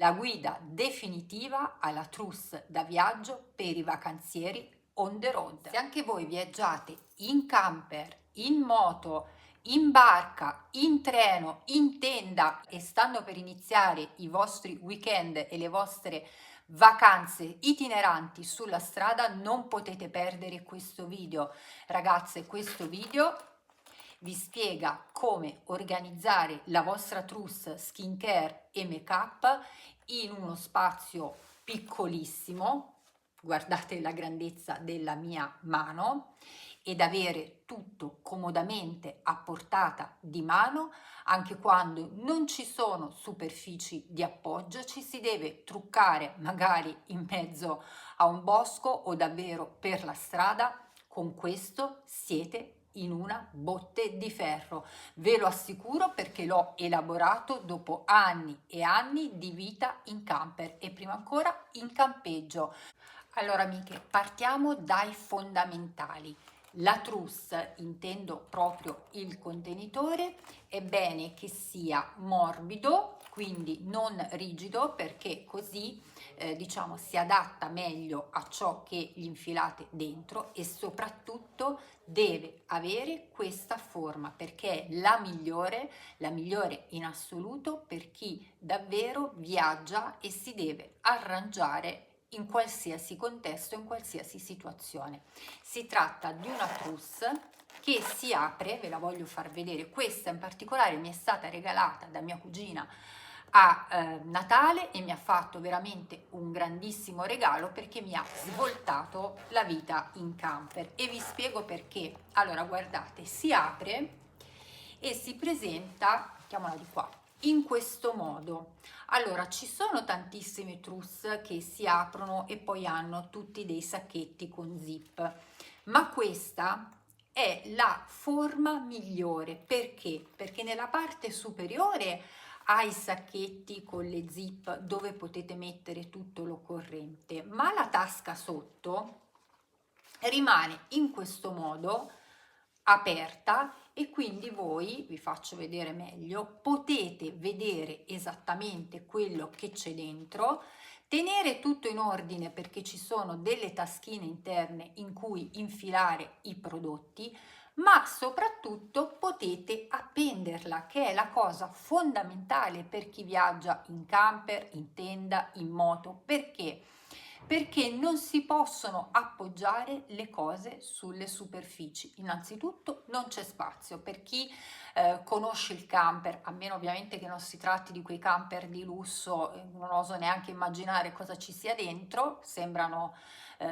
la guida definitiva alla trousse da viaggio per i vacanzieri on the road. Se anche voi viaggiate in camper, in moto, in barca, in treno, in tenda e stanno per iniziare i vostri weekend e le vostre vacanze itineranti sulla strada, non potete perdere questo video. Ragazze, questo video vi spiega come organizzare la vostra trousse skincare e make up in uno spazio piccolissimo, guardate la grandezza della mia mano, ed avere tutto comodamente a portata di mano anche quando non ci sono superfici di appoggio, ci si deve truccare magari in mezzo a un bosco o davvero per la strada. Con questo siete in una botte di ferro, ve lo assicuro, perché l'ho elaborato dopo anni e anni di vita in camper e prima ancora in campeggio. Allora amiche, partiamo dai fondamentali. La trousse, intendo proprio il contenitore, è bene che sia morbido, quindi non rigido, perché così diciamo si adatta meglio a ciò che gli infilate dentro, e soprattutto deve avere questa forma, perché è la migliore in assoluto per chi davvero viaggia e si deve arrangiare in qualsiasi contesto, in qualsiasi situazione. Si tratta di una trousse che si apre, ve la voglio far vedere. Questa in particolare mi è stata regalata da mia cugina a Natale e mi ha fatto veramente un grandissimo regalo, perché mi ha svoltato la vita in camper, e vi spiego perché. Allora guardate, si apre e si presenta, mettiamola di qua, in questo modo. Allora, ci sono tantissime trousse che si aprono e poi hanno tutti dei sacchetti con zip, ma questa è la forma migliore. Perché? Perché nella parte superiore ha i sacchetti con le zip dove potete mettere tutto l'occorrente, ma la tasca sotto rimane in questo modo aperta, e quindi voi, vi faccio vedere meglio, potete vedere esattamente quello che c'è dentro, tenere tutto in ordine perché ci sono delle taschine interne in cui infilare i prodotti, ma soprattutto potete appenderla, che è la cosa fondamentale per chi viaggia in camper, in tenda, in moto. Perché? Perché non si possono appoggiare le cose sulle superfici. Innanzitutto non c'è spazio per chi conosce il camper, a meno ovviamente che non si tratti di quei camper di lusso, non oso neanche immaginare cosa ci sia dentro, sembrano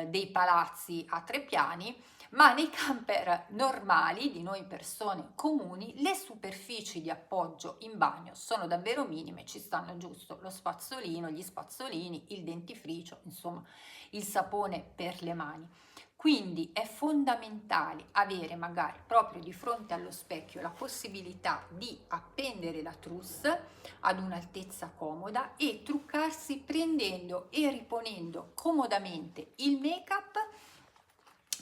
dei palazzi a 3 piani. Ma nei camper normali di noi persone comuni le superfici di appoggio in bagno sono davvero minime, ci stanno giusto lo spazzolino, gli spazzolini, il dentifricio, insomma il sapone per le mani. Quindi è fondamentale avere magari proprio di fronte allo specchio la possibilità di appendere la trousse ad un'altezza comoda e truccarsi prendendo e riponendo comodamente il make-up,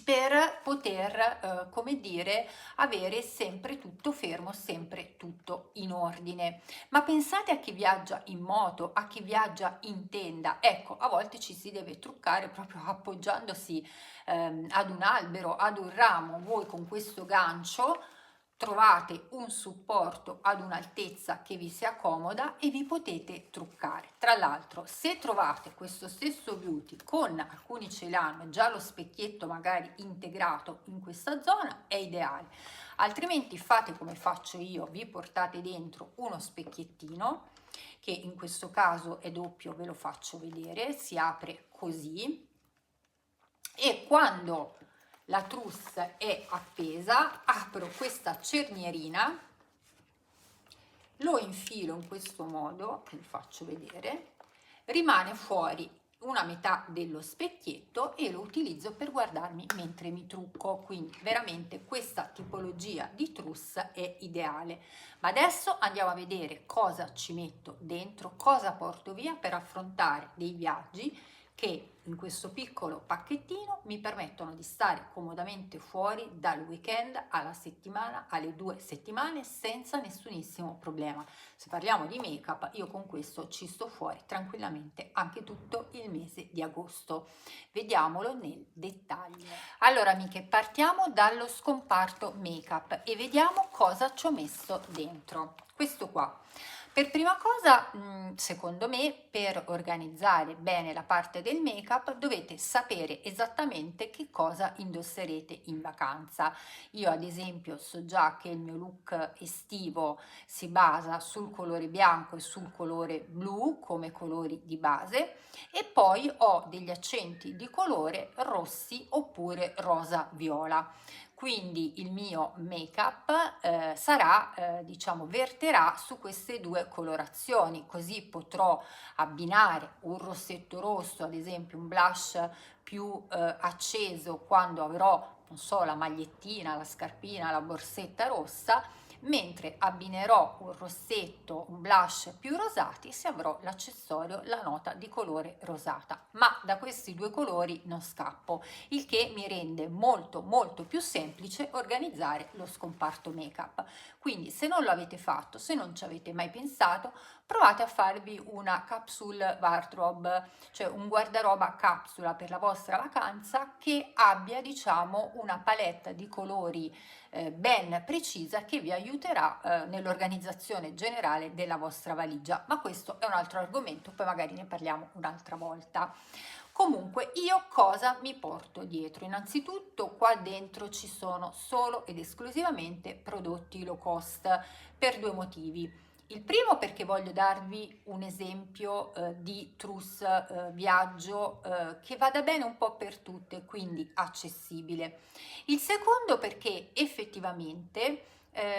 per poter, come dire, avere sempre tutto fermo, sempre tutto in ordine. Ma pensate a chi viaggia in moto, a chi viaggia in tenda. Ecco, a volte ci si deve truccare proprio appoggiandosi ad un albero, ad un ramo. Voi con questo gancio trovate un supporto ad un'altezza che vi sia comoda e vi potete truccare. Tra l'altro, se trovate questo stesso beauty, con alcuni ce l'hanno già lo specchietto magari integrato in questa zona, è ideale. Altrimenti fate come faccio io, vi portate dentro uno specchiettino, che in questo caso è doppio, ve lo faccio vedere, si apre così, e quando la trousse è appesa apro questa cernierina, lo infilo in questo modo, vi faccio vedere, rimane fuori una metà dello specchietto e lo utilizzo per guardarmi mentre mi trucco. Quindi veramente questa tipologia di trousse è ideale. Ma adesso andiamo a vedere cosa ci metto dentro, cosa porto via per affrontare dei viaggi che in questo piccolo pacchettino mi permettono di stare comodamente fuori dal weekend alla settimana, alle 2 settimane, senza nessunissimo problema. Se parliamo di make up, io con questo ci sto fuori tranquillamente anche tutto il mese di agosto. Vediamolo nel dettaglio. Allora amiche, partiamo dallo scomparto make up e vediamo cosa ci ho messo dentro. Questo qua. Per prima cosa, secondo me, per organizzare bene la parte del make-up dovete sapere esattamente che cosa indosserete in vacanza. Io ad esempio so già che il mio look estivo si basa sul colore bianco e sul colore blu come colori di base e poi ho degli accenti di colore rossi oppure rosa viola. Quindi il mio make up sarà, diciamo, verterà su queste due colorazioni, così potrò abbinare un rossetto rosso, ad esempio un blush più acceso quando avrò, non so, la magliettina, la scarpina, la borsetta rossa, mentre abbinerò un rossetto, un blush più rosati se avrò l'accessorio, la nota di colore rosata. Ma da questi due colori non scappo, il che mi rende molto più semplice organizzare lo scomparto make up. Quindi se non lo avete fatto, se non ci avete mai pensato, provate a farvi una capsule wardrobe, cioè un guardaroba capsula per la vostra vacanza che abbia, diciamo, una palette di colori ben precisa che vi aiuterà nell'organizzazione generale della vostra valigia, ma questo è un altro argomento, poi magari ne parliamo un'altra volta. Comunque io cosa mi porto dietro? Innanzitutto qua dentro ci sono solo ed esclusivamente prodotti low cost per due motivi. Il primo perché voglio darvi un esempio di trousse viaggio che vada bene un po' per tutte, quindi accessibile. Il secondo perché effettivamente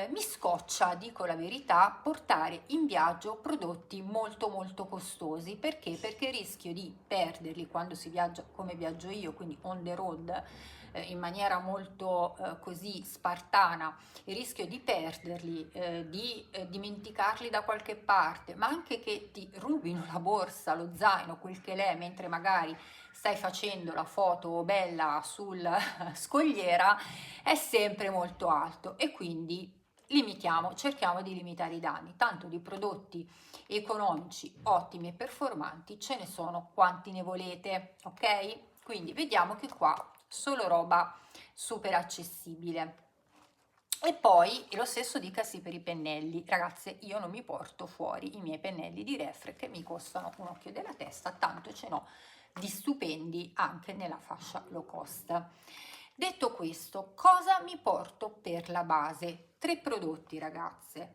mi scoccia, dico la verità, portare in viaggio prodotti molto costosi. Perché? Perché rischio di perderli quando si viaggia come viaggio io, quindi on the road, in maniera molto così spartana, il rischio di perderli, di dimenticarli da qualche parte, ma anche che ti rubino la borsa, lo zaino, quel che l'è, mentre magari stai facendo la foto bella sul scogliera, è sempre molto alto e quindi cerchiamo di limitare i danni. Tanto di prodotti economici, ottimi e performanti ce ne sono quanti ne volete, ok? Quindi vediamo che qua solo roba super accessibile. E poi lo stesso dicasi per i pennelli. Ragazze, io non mi porto fuori i miei pennelli di Refre che mi costano un occhio della testa, tanto ce n'ho di stupendi anche nella fascia low cost. Detto questo, cosa mi porto per la base? 3 prodotti, ragazze.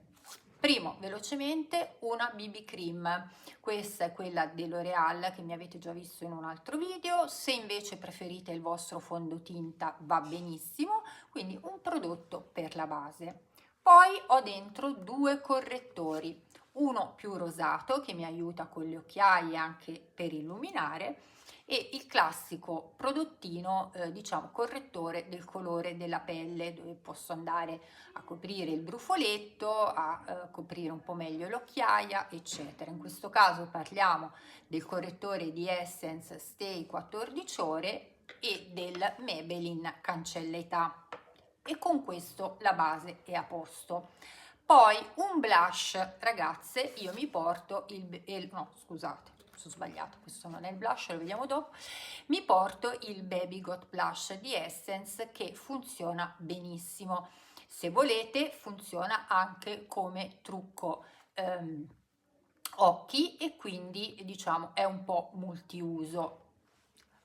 Primo, velocemente, una BB cream. Questa è quella dell'Oreal che mi avete già visto in un altro video. Se invece preferite il vostro fondotinta va benissimo, quindi un prodotto per la base. Poi ho dentro 2 correttori, uno più rosato che mi aiuta con le occhiaie anche per illuminare e il classico prodottino, diciamo correttore del colore della pelle, dove posso andare a coprire il brufoletto, a coprire un po' meglio l'occhiaia, eccetera. In questo caso parliamo del correttore di Essence Stay 14 ore e del Maybelline Cancella Età. E con questo la base è a posto. Poi un blush, ragazze, io mi porto no, scusate, sono sbagliato, questo non è il blush, lo vediamo dopo. Mi porto il Baby Got Blush di Essence che funziona benissimo. Se volete funziona anche come trucco occhi e quindi diciamo è un po' multiuso.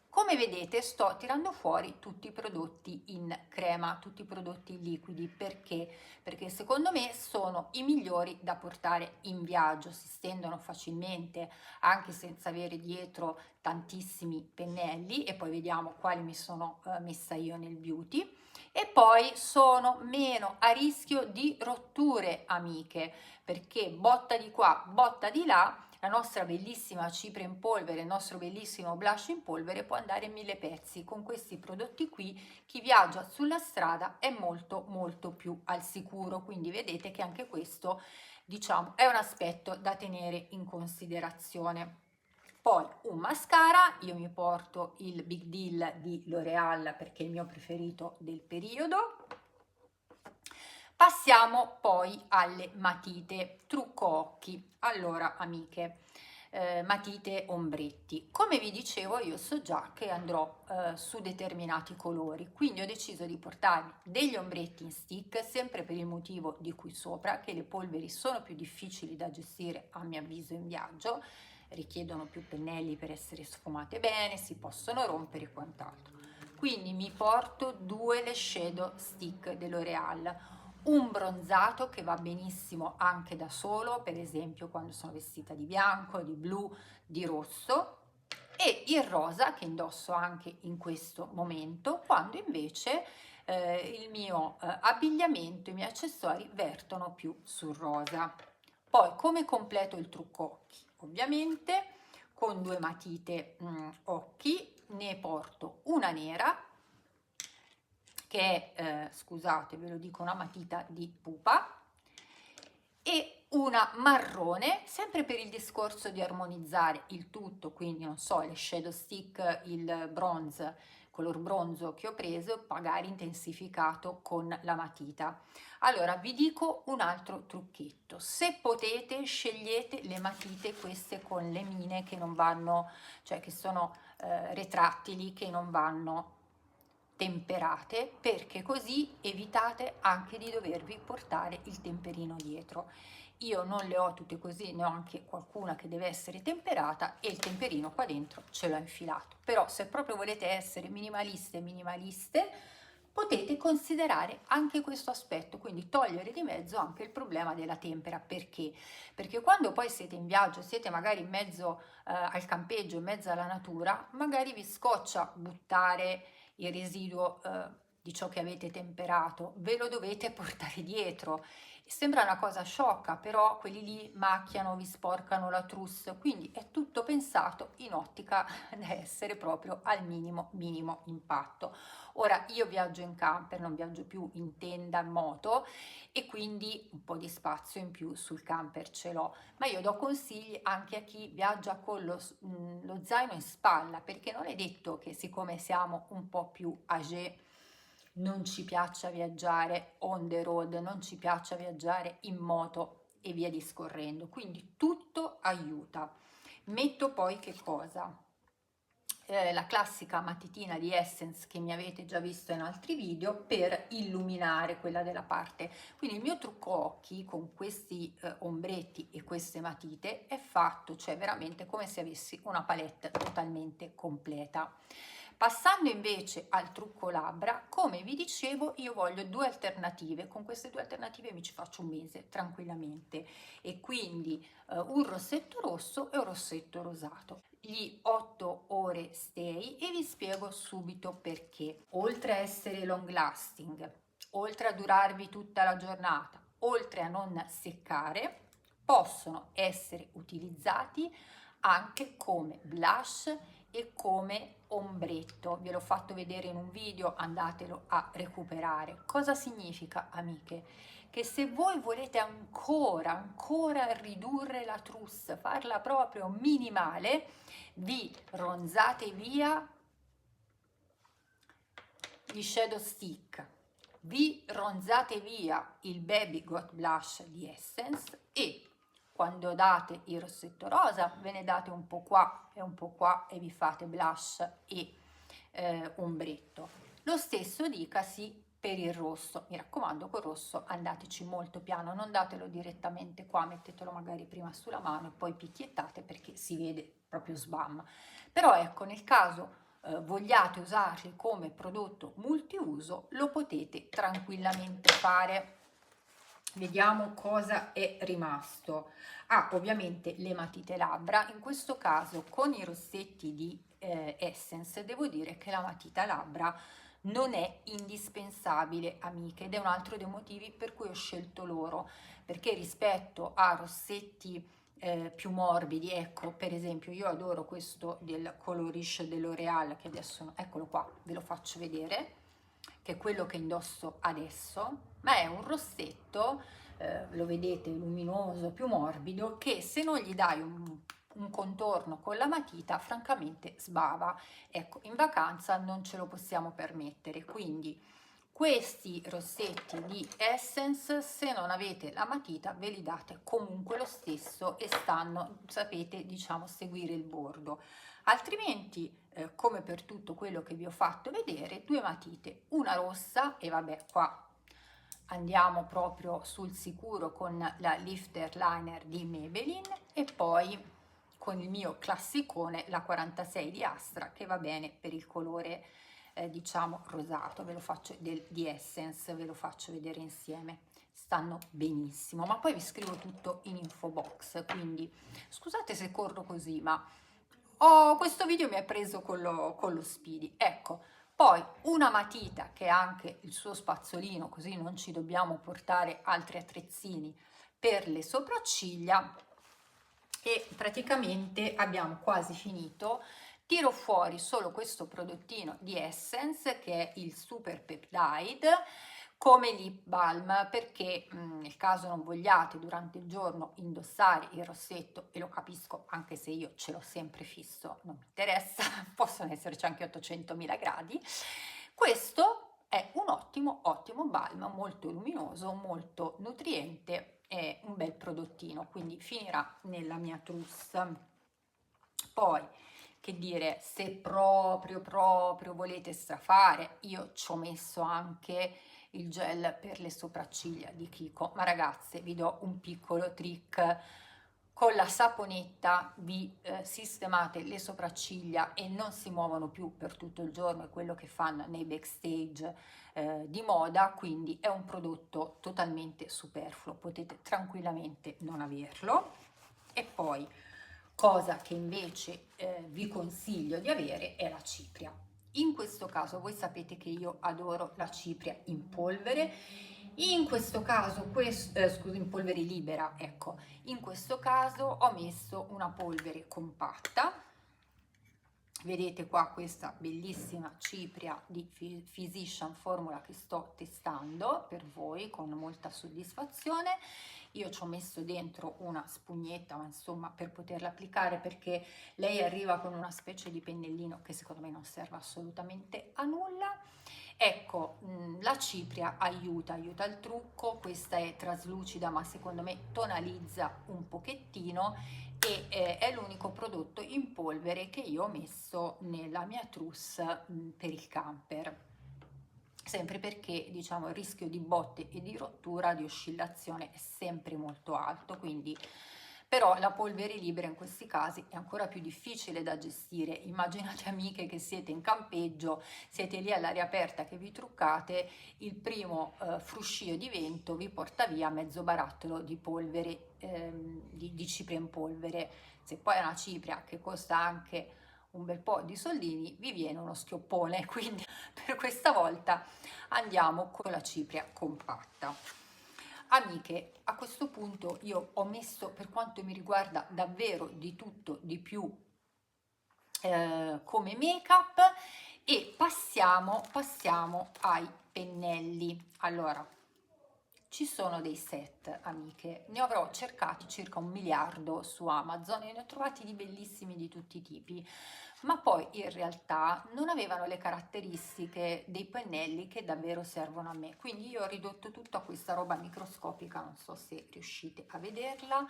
Come vedete sto tirando fuori tutti i prodotti in crema, tutti i prodotti liquidi, perché? Perché secondo me sono i migliori da portare in viaggio, si stendono facilmente anche senza avere dietro tantissimi pennelli e poi vediamo quali mi sono messa io nel beauty. E poi sono meno a rischio di rotture, amiche, perché botta di qua, botta di là, la nostra bellissima cipria in polvere, il nostro bellissimo blush in polvere può andare in 1000 pezzi. Con questi prodotti qui chi viaggia sulla strada è molto più al sicuro, quindi vedete che anche questo, diciamo, è un aspetto da tenere in considerazione. Poi un mascara, io mi porto il Big Deal di L'Oreal perché è il mio preferito del periodo. Passiamo poi alle matite trucco occhi. Allora amiche, matite ombretti, come vi dicevo io so già che andrò su determinati colori, quindi ho deciso di portarmi degli ombretti in stick, sempre per il motivo di qui sopra, che le polveri sono più difficili da gestire a mio avviso in viaggio, richiedono più pennelli per essere sfumate bene, si possono rompere e quant'altro. Quindi mi porto due le shadow stick dell'Oreal, un bronzato che va benissimo anche da solo, per esempio quando sono vestita di bianco, di blu, di rosso, e il rosa che indosso anche in questo momento, quando invece il mio abbigliamento, i miei accessori vertono più sul rosa. Poi come completo il trucco occhi? Ovviamente con due matite occhi, ne porto una nera che è, scusate ve lo dico, una matita di pupa, e una marrone, sempre per il discorso di armonizzare il tutto, quindi non so, le shadow stick, il bronze, color bronzo che ho preso, magari intensificato con la matita. Allora vi dico un altro trucchetto: se potete scegliete le matite queste con le mine che non vanno, cioè che sono retrattili, che non vanno temperate, perché così evitate anche di dovervi portare il temperino dietro. Io non le ho tutte così, ne ho anche qualcuna che deve essere temperata e il temperino qua dentro ce l'ho infilato. Però se proprio volete essere minimaliste e minimaliste, potete considerare anche questo aspetto, quindi togliere di mezzo anche il problema della tempera. Perché? Perché quando poi siete in viaggio, siete magari in mezzo al campeggio, in mezzo alla natura, magari vi scoccia buttare il residuo di ciò che avete temperato, ve lo dovete portare dietro. Sembra una cosa sciocca, però quelli lì macchiano, vi sporcano la trousse, quindi è tutto pensato in ottica da essere proprio al minimo impatto. Ora io viaggio in camper, non viaggio più in tenda, in moto, e quindi un po' di spazio in più sul camper ce l'ho, ma io do consigli anche a chi viaggia con lo zaino in spalla, perché non è detto che siccome siamo un po' più âgé non ci piaccia viaggiare on the road, non ci piaccia viaggiare in moto e via discorrendo, quindi tutto aiuta. Metto poi che cosa? La classica matitina di Essence che mi avete già visto in altri video per illuminare quella della parte. Quindi il mio trucco occhi con questi ombretti e queste matite è fatto, cioè veramente come se avessi una palette totalmente completa. Passando invece al trucco labbra, come vi dicevo, io voglio due alternative. Con queste due alternative mi ci faccio un mese tranquillamente, e quindi un rossetto rosso e un rossetto rosato. Gli 8 ore stay, e vi spiego subito perché. Oltre a essere long lasting, oltre a durarvi tutta la giornata, oltre a non seccare, possono essere utilizzati anche come blush e come ombretto. Ve l'ho fatto vedere in un video, andatelo a recuperare. Cosa significa, amiche? Che se voi volete ancora ridurre la trousse, farla proprio minimale, vi ronzate via gli shadow stick, vi ronzate via il Baby Got Blush di Essence, e quando date il rossetto rosa ve ne date un po' qua e un po' qua e vi fate blush e ombretto. Lo stesso dicasi per il rosso. Mi raccomando, col rosso andateci molto piano, non datelo direttamente qua, mettetelo magari prima sulla mano e poi picchiettate, perché si vede proprio sbam. Però ecco, nel caso vogliate usarli come prodotto multiuso, lo potete tranquillamente fare. Vediamo cosa è rimasto. Ovviamente le matite labbra. In questo caso con i rossetti di Essence devo dire che la matita labbra non è indispensabile, amiche, ed è un altro dei motivi per cui ho scelto loro, perché rispetto a rossetti più morbidi, ecco, per esempio io adoro questo del Colorish dell'Oreal, che adesso, eccolo qua, ve lo faccio vedere, che è quello che indosso adesso, ma è un rossetto, lo vedete, luminoso, più morbido, che se non gli dai un contorno con la matita francamente sbava. Ecco, in vacanza non ce lo possiamo permettere, quindi questi rossetti di Essence, se non avete la matita ve li date comunque lo stesso e stanno, sapete, diciamo, seguire il bordo. Altrimenti, come per tutto quello che vi ho fatto vedere, due matite, una rossa, e vabbè, qua andiamo proprio sul sicuro con la Lifter Liner di Maybelline, e poi con il mio classicone, la 46 di Astra, che va bene per il colore diciamo rosato. Ve lo faccio di Essence, ve lo faccio vedere insieme, stanno benissimo. Ma poi vi scrivo tutto in info box, quindi scusate se corro così, ma questo video mi ha preso con lo Speedy. Ecco, poi una matita che ha anche il suo spazzolino, così non ci dobbiamo portare altri attrezzini per le sopracciglia, e praticamente abbiamo quasi finito. Tiro fuori solo questo prodottino di Essence, che è il Super Peptide, come lip balm, perché nel caso non vogliate durante il giorno indossare il rossetto, e lo capisco anche se io ce l'ho sempre fisso, non mi interessa, possono esserci anche 800.000 gradi, questo è un ottimo balm, molto luminoso, molto nutriente, è un bel prodottino, quindi finirà nella mia trousse. Poi, che dire, se proprio volete strafare, io ci ho messo anche il gel per le sopracciglia di Kiko, ma ragazze, vi do un piccolo trick: con la saponetta vi sistemate le sopracciglia e non si muovono più per tutto il giorno, è quello che fanno nei backstage di moda, quindi è un prodotto totalmente superfluo, potete tranquillamente non averlo. E poi, cosa che invece vi consiglio di avere, è la cipria. In questo caso voi sapete che io adoro la cipria in polvere, in questo caso scusi, in polvere libera, ecco, in questo caso ho messo una polvere compatta. Vedete qua questa bellissima cipria di Physician Formula che sto testando per voi con molta soddisfazione. Io ci ho messo dentro una spugnetta, ma insomma, per poterla applicare, perché lei arriva con una specie di pennellino che secondo me non serve assolutamente a nulla. Ecco, la cipria aiuta il trucco, questa è traslucida ma secondo me tonalizza un pochettino, e è l'unico prodotto in polvere che io ho messo nella mia trousse per il camper, sempre perché diciamo il rischio di botte e di rottura, di oscillazione, è sempre molto alto, quindi però la polvere libera in questi casi è ancora più difficile da gestire. Immaginate, amiche, che siete in campeggio, siete lì all'aria aperta che vi truccate, il primo fruscio di vento vi porta via mezzo barattolo di polvere, di cipria in polvere. Se poi è una cipria che costa anche un bel po' di soldini, vi viene uno schioppone, quindi per questa volta andiamo con la cipria compatta. Amiche, a questo punto io ho messo, per quanto mi riguarda, davvero di tutto di più come make up, e passiamo ai pennelli. Allora, ci sono dei set, amiche, ne avrò cercati circa 1 miliardo su Amazon e ne ho trovati di bellissimi di tutti i tipi, ma poi in realtà non avevano le caratteristiche dei pennelli che davvero servono a me, quindi io ho ridotto tutto a questa roba microscopica, non so se riuscite a vederla.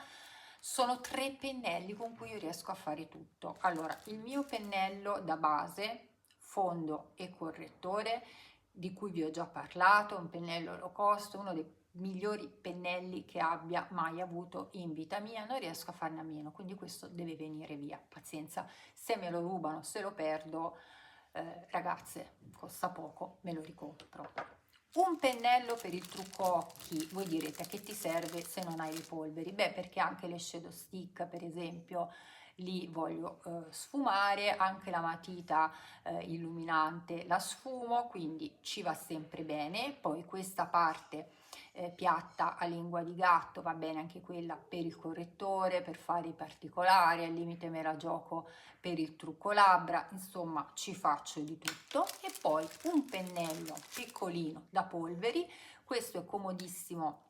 Sono 3 pennelli con cui io riesco a fare tutto. Allora, il mio pennello da base, fondo e correttore, di cui vi ho già parlato, un pennello low cost, uno dei migliori pennelli che abbia mai avuto in vita mia, non riesco a farne a meno, quindi questo deve venire via, pazienza, se me lo rubano, se lo perdo, ragazze, costa poco, me lo ricompro. Un pennello per il trucco occhi, voi direte: a che ti serve se non hai le polveri? Beh, perché anche le shadow stick, per esempio, li voglio sfumare, anche la matita illuminante la sfumo, quindi ci va sempre bene. Poi questa parte piatta a lingua di gatto va bene anche quella per il correttore, per fare i particolari, al limite me la gioco per il trucco labbra, insomma ci faccio di tutto. E poi un pennello piccolino da polveri, questo è comodissimo,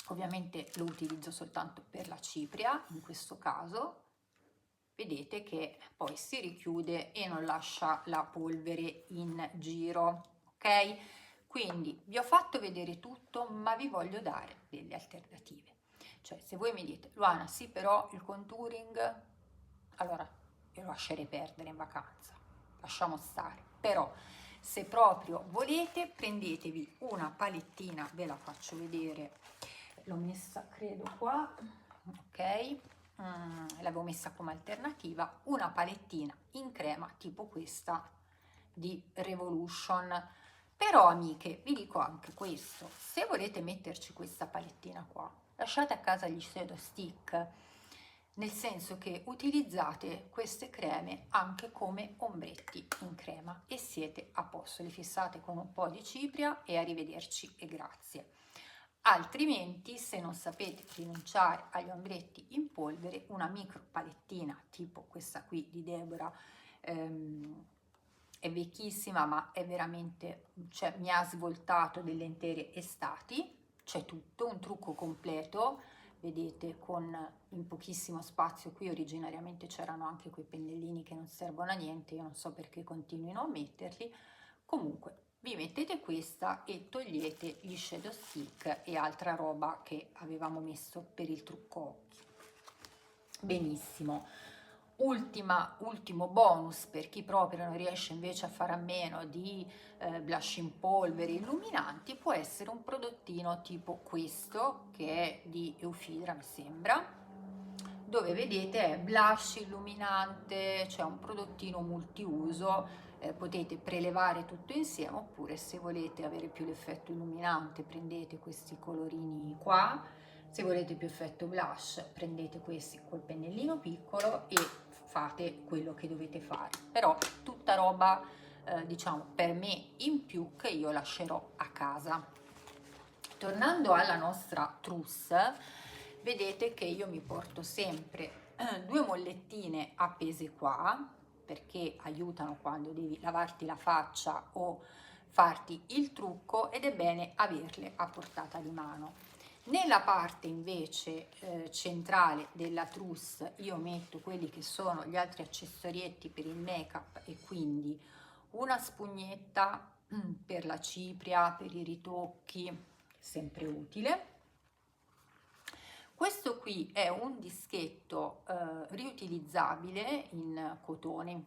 ovviamente lo utilizzo soltanto per la cipria in questo caso, vedete che poi si richiude e non lascia la polvere in giro, ok? Quindi vi ho fatto vedere tutto, ma vi voglio dare delle alternative. Cioè, se voi mi dite, Luana, sì, però il contouring, allora io lo lascerei perdere in vacanza, lasciamo stare. Però, se proprio volete, prendetevi una palettina, ve la faccio vedere, l'ho messa credo qua, ok? L'avevo messa come alternativa, una palettina in crema tipo questa di Revolution. Però amiche, vi dico anche questo, se volete metterci questa palettina qua, lasciate a casa gli shadow stick, nel senso che utilizzate queste creme anche come ombretti in crema e siete a posto, li fissate con un po' di cipria e arrivederci e grazie. Altrimenti, se non sapete rinunciare agli ombretti in polvere, una micro palettina tipo questa qui di Deborah, è vecchissima ma è veramente, cioè, mi ha svoltato delle intere estati, c'è tutto, un trucco completo, vedete, con in pochissimo spazio. Qui originariamente c'erano anche quei pennellini che non servono a niente, io non so perché continuino a metterli. Comunque vi mettete questa e togliete gli shadow stick e altra roba che avevamo messo per il trucco occhi. Benissimo. Ultimo bonus per chi proprio non riesce invece a fare a meno di blush in polvere illuminanti, può essere un prodottino tipo questo, che è di Eufidra mi sembra, dove vedete è blush illuminante, cioè un prodottino multiuso. Potete prelevare tutto insieme, oppure se volete avere più l'effetto illuminante prendete questi colorini qua, se volete più effetto blush prendete questi col pennellino piccolo e fate quello che dovete fare. Però tutta roba diciamo per me in più, che io lascerò a casa. Tornando alla nostra trousse, vedete che io mi porto sempre due mollettine appese qua, perché aiutano quando devi lavarti la faccia o farti il trucco, ed è bene averle a portata di mano. Nella parte invece centrale della trousse io metto quelli che sono gli altri accessorietti per il make up, e quindi una spugnetta per la cipria, per i ritocchi, sempre utile. Questo qui è un dischetto riutilizzabile in cotone,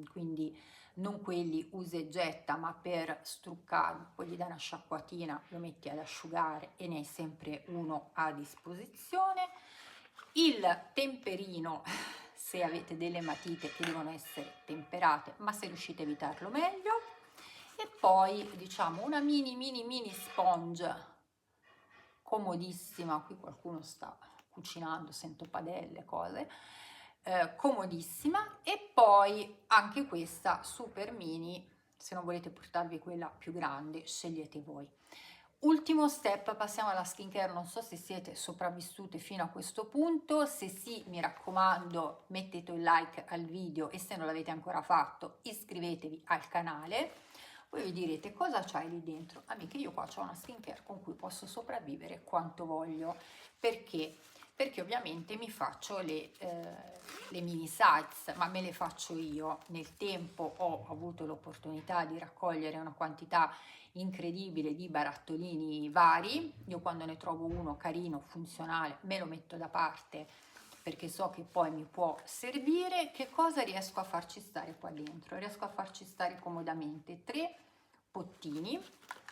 quindi non quelli usa e getta, ma per struccare, poi gli dai una sciacquatina, lo metti ad asciugare e ne hai sempre uno a disposizione. Il temperino, se avete delle matite che devono essere temperate, ma se riuscite a evitarlo meglio. E poi diciamo una mini sponge comodissima, qui qualcuno sta cucinando, sento padelle, cose, comodissima. E poi anche questa super mini, se non volete portarvi quella più grande scegliete voi. Ultimo step, passiamo alla skincare. Non so se siete sopravvissute fino a questo punto, se sì mi raccomando mettete un like al video, e se non l'avete ancora fatto iscrivetevi al canale. Voi vi direte cosa c'hai lì dentro? Amiche, io qua ho una skincare con cui posso sopravvivere quanto voglio. Perché? Perché ovviamente mi faccio le mini sites, ma me le faccio io. Nel tempo ho avuto l'opportunità di raccogliere una quantità incredibile di barattolini vari. Io quando ne trovo uno carino, funzionale, me lo metto da parte perché so che poi mi può servire. Che cosa riesco a farci stare qua dentro? Riesco a farci stare comodamente 3 pottini,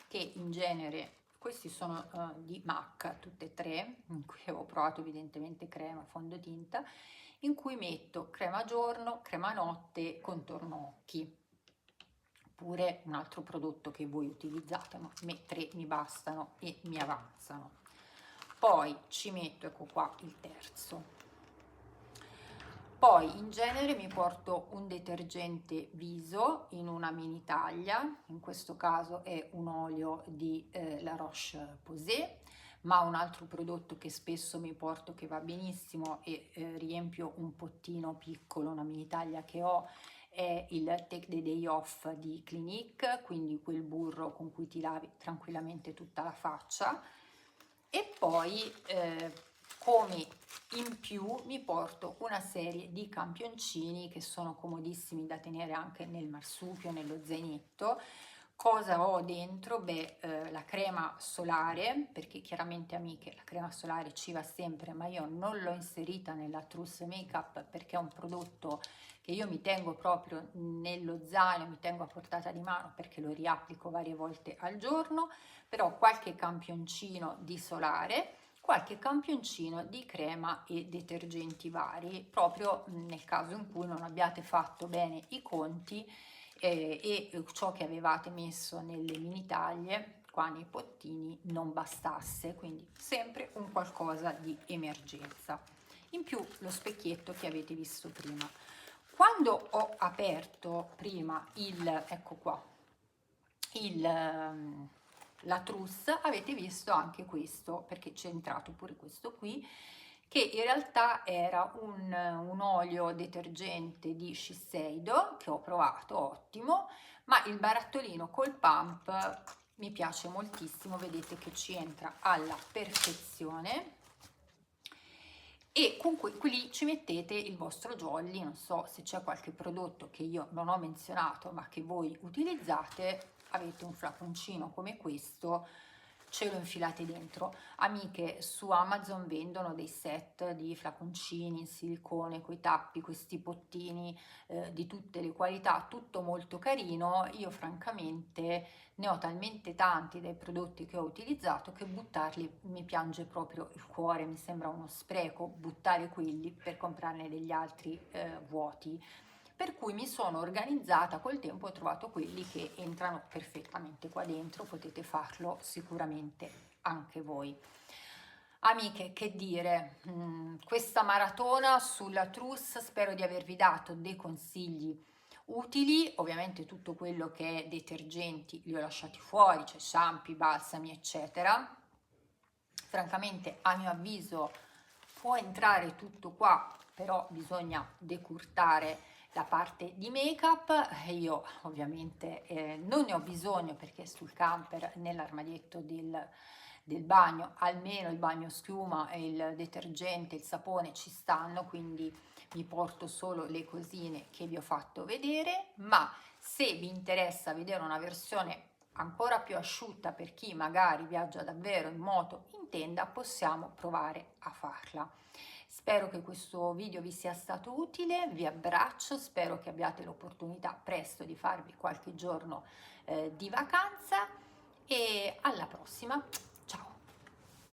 che in genere questi sono di MAC, tutte e 3, in cui ho provato evidentemente crema, fondotinta, in cui metto crema giorno, crema notte, contorno occhi, oppure un altro prodotto che voi utilizzate, ma a me 3 mi bastano e mi avanzano. Poi ci metto, ecco qua il terzo. Poi in genere mi porto un detergente viso in una mini taglia, in questo caso è un olio di La Roche-Posay, ma un altro prodotto che spesso mi porto, che va benissimo e riempio un pottino piccolo, una mini taglia che ho, è il Take the Day Off di Clinique, quindi quel burro con cui ti lavi tranquillamente tutta la faccia. E poi come in più mi porto una serie di campioncini che sono comodissimi da tenere anche nel marsupio, nello zainetto. Cosa ho dentro? Beh, la crema solare, perché chiaramente amiche la crema solare ci va sempre, ma io non l'ho inserita nella trousse makeup perché è un prodotto che io mi tengo proprio nello zaino, mi tengo a portata di mano perché lo riapplico varie volte al giorno, però qualche campioncino di solare, qualche campioncino di crema e detergenti vari, proprio nel caso in cui non abbiate fatto bene i conti e ciò che avevate messo nelle mini taglie qua nei pottini non bastasse, quindi sempre un qualcosa di emergenza. In più lo specchietto che avete visto prima. Quando ho aperto prima ecco qua, la trousse, avete visto anche questo, perché c'è entrato pure questo qui, che in realtà era un olio detergente di Shiseido che ho provato, ottimo, ma il barattolino col pump mi piace moltissimo, vedete che ci entra alla perfezione. E comunque qui ci mettete il vostro jolly, non so se c'è qualche prodotto che io non ho menzionato ma che voi utilizzate, avete un flaconcino come questo, ce lo infilate dentro. Amiche, su Amazon vendono dei set di flaconcini in silicone, coi tappi, questi pottini di tutte le qualità, tutto molto carino. Io francamente ne ho talmente tanti dei prodotti che ho utilizzato che buttarli mi piange proprio il cuore, mi sembra uno spreco buttare quelli per comprarne degli altri vuoti. Per cui mi sono organizzata col tempo, ho trovato quelli che entrano perfettamente qua dentro, potete farlo sicuramente anche voi. Amiche, che dire, questa maratona sulla trousse spero di avervi dato dei consigli utili. Ovviamente tutto quello che è detergenti li ho lasciati fuori, cioè shampoo, balsami eccetera. Francamente a mio avviso può entrare tutto qua, però bisogna decurtare la parte di make up. Io ovviamente non ne ho bisogno perché sul camper nell'armadietto del bagno almeno il bagno schiuma e il detergente, il sapone ci stanno, quindi mi porto solo le cosine che vi ho fatto vedere. Ma se vi interessa vedere una versione ancora più asciutta per chi magari viaggia davvero in moto in tenda, possiamo provare a farla. Spero che questo video vi sia stato utile, vi abbraccio, spero che abbiate l'opportunità presto di farvi qualche giorno di vacanza e alla prossima!